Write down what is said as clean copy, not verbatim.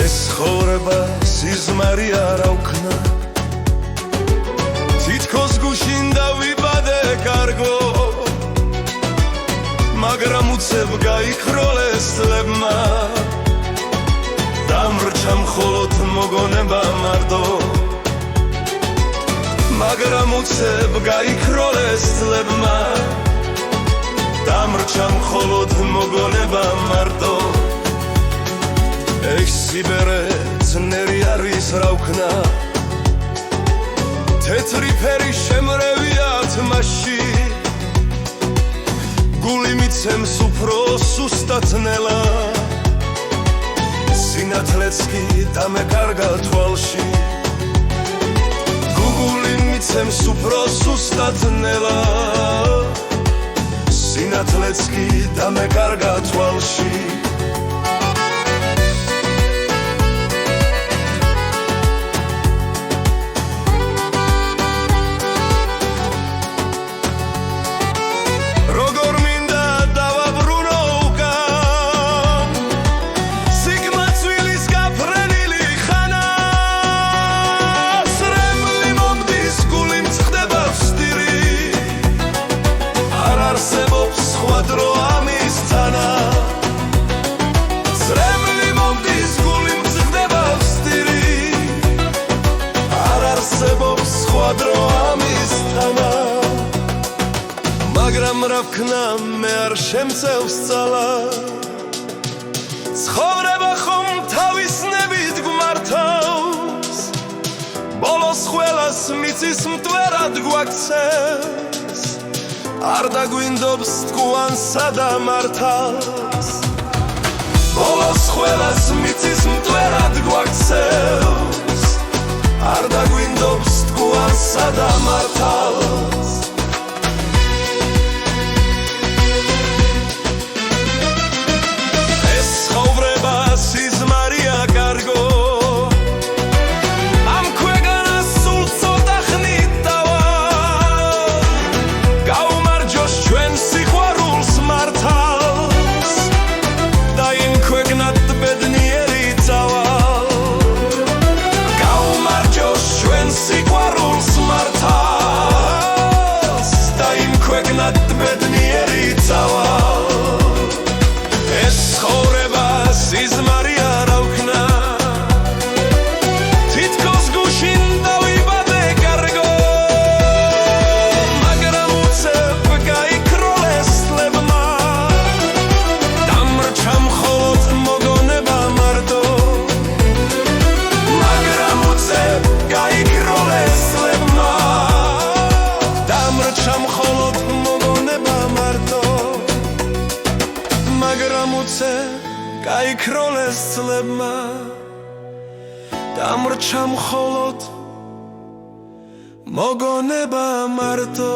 ცხოვრება სიზმარი არ აუქნა თითქოს გუშინ დავიბადე კარგო მაგრამ უცებ გაიქროლეს ლებმა დამრჩა მხოლოდ მოგონება მარტო მაგრამ უცებ გაიქროლეს ლებმა დამრჩა მხოლოდ მოგონება მარტო ეს სიბერე ძნერი არის რა ვქნა თეთრი ფერი შემრევია თმაში გული მიცემს უფრო სუსტად ნელა სინათლეც კი დამეკარგა თვალში გული მიცემს უფრო სუსტად ნელა სინათლეც კი დამეკარგა თვალში მაგრამ რა ვქნა მე არ შემწევს ძალა ცხოვრება ხომ თავის ნებით გვმართავს ბოლოს ყველას მიწის მტვერად გვაქცევს არ დაგვინდობს თქუანსა და მართავს ბოლოს ყველას მიწის მტვერად გვაქცევს არ დაგვინდობს თქუანსა და მართავს გაიქროლეს ლებმა დამრჩა მხოლოდ მოგონება მარტო